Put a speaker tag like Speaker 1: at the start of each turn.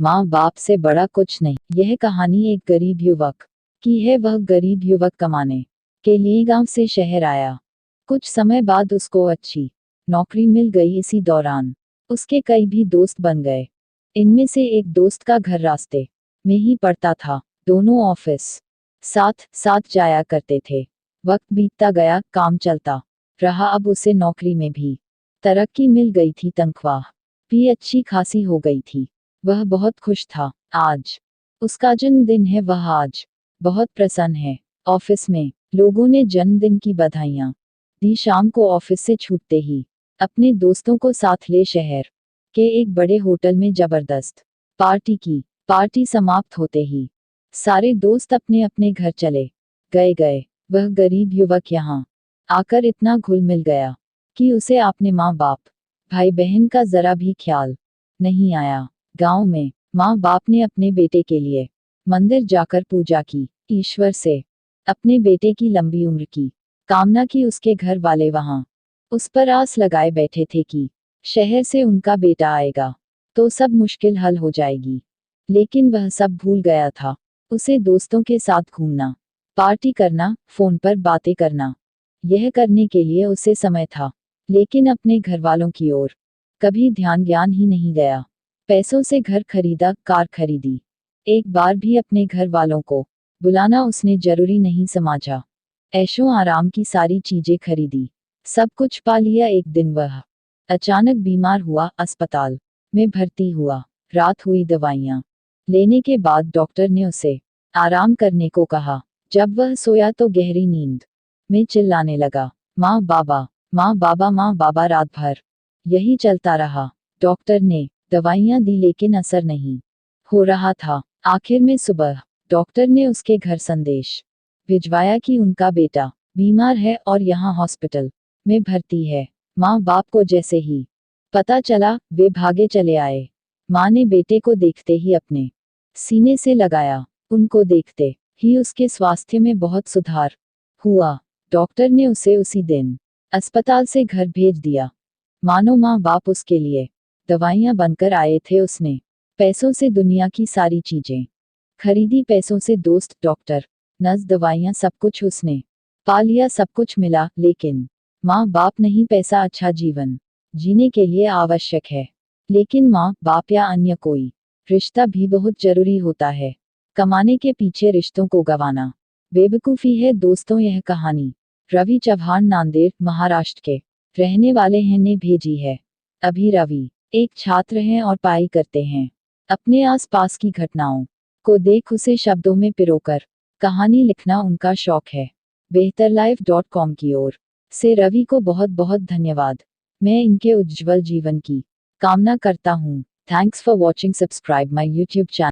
Speaker 1: माँ बाप से बड़ा कुछ नहीं। यह कहानी एक गरीब युवक की है। वह गरीब युवक कमाने के लिए गांव से शहर आया। कुछ समय बाद उसको अच्छी नौकरी मिल गई। इसी दौरान उसके कई भी दोस्त बन गए। इनमें से एक दोस्त का घर रास्ते में ही पड़ता था। दोनों ऑफिस साथ साथ जाया करते थे। वक्त बीतता गया, काम चलता रहा। अब उसे नौकरी में भी तरक्की मिल गई थी, तनख्वाह भी अच्छी खासी हो गई थी। वह बहुत खुश था। आज उसका जन्मदिन है। वह आज बहुत प्रसन्न है। ऑफिस में लोगों ने जन्मदिन की बधाइयां दी। शाम को ऑफिस से छूटते ही अपने दोस्तों को साथ ले शहर के एक बड़े होटल में जबरदस्त पार्टी की। पार्टी समाप्त होते ही सारे दोस्त अपने अपने घर चले गए। वह गरीब युवक यहाँ आकर इतना घुल मिल गया कि उसे अपने माँ बाप भाई बहन का जरा भी ख्याल नहीं आया। गांव में माँ बाप ने अपने बेटे के लिए मंदिर जाकर पूजा की। ईश्वर से अपने बेटे की लंबी उम्र की कामना की। उसके घर वाले वहां उस पर आस लगाए बैठे थे कि शहर से उनका बेटा आएगा तो सब मुश्किल हल हो जाएगी। लेकिन वह सब भूल गया था। उसे दोस्तों के साथ घूमना, पार्टी करना, फोन पर बातें करना, यह करने के लिए उसे समय था। लेकिन अपने घर वालों की ओर कभी ध्यान ज्ञान ही नहीं गया। पैसों से घर खरीदा, कार खरीदी। एक बार भी अपने घर वालों को बुलाना उसने जरूरी नहीं समझा। ऐशो आराम की सारी चीजें खरीदी, सब कुछ पा लिया। एक दिन वह अचानक बीमार हुआ, अस्पताल में भर्ती हुआ। रात हुई, दवाइयां लेने के बाद डॉक्टर ने उसे आराम करने को कहा। जब वह सोया तो गहरी नींद में चिल्लाने लगा, माँ बाबा, माँ बाबा, माँ बाबा। रात भर यही चलता रहा। डॉक्टर ने दवाइयां दी लेकिन असर नहीं हो रहा था। आखिर में सुबह डॉक्टर ने उसके घर संदेश भिजवाया कि उनका बेटा बीमार है और यहाँ हॉस्पिटल में भर्ती है। माँ बाप को जैसे ही पता चला वे भागे चले आए। माँ ने बेटे को देखते ही अपने सीने से लगाया। उनको देखते ही उसके स्वास्थ्य में बहुत सुधार हुआ। डॉक्टर ने उसे उसी दिन अस्पताल से घर भेज दिया। मानो माँ बाप उसके लिए दवाइयां बनकर आए थे। उसने पैसों से दुनिया की सारी चीजें खरीदी। पैसों से दोस्त, डॉक्टर, नर्स, दवाइयां, सब कुछ उसने पा लिया। सब कुछ मिला, लेकिन माँ बाप नहीं। पैसा अच्छा जीवन जीने के लिए आवश्यक है, लेकिन माँ बाप या अन्य कोई रिश्ता भी बहुत जरूरी होता है। कमाने के पीछे रिश्तों को गंवाना बेवकूफ़ी है। दोस्तों, यह कहानी रवि चव्हाण, नांदेड़, महाराष्ट्र के रहने वाले हैं, ने भेजी है। अभी रवि एक छात्र हैं और पढ़ाई करते हैं। अपने आसपास की घटनाओं को देख उसे शब्दों में पिरोकर कहानी लिखना उनका शौक है। बेहतरलाइफ.com की ओर से रवि को बहुत बहुत धन्यवाद। मैं इनके उज्जवल जीवन की कामना करता हूँ। Thanks for watching. Subscribe my YouTube channel.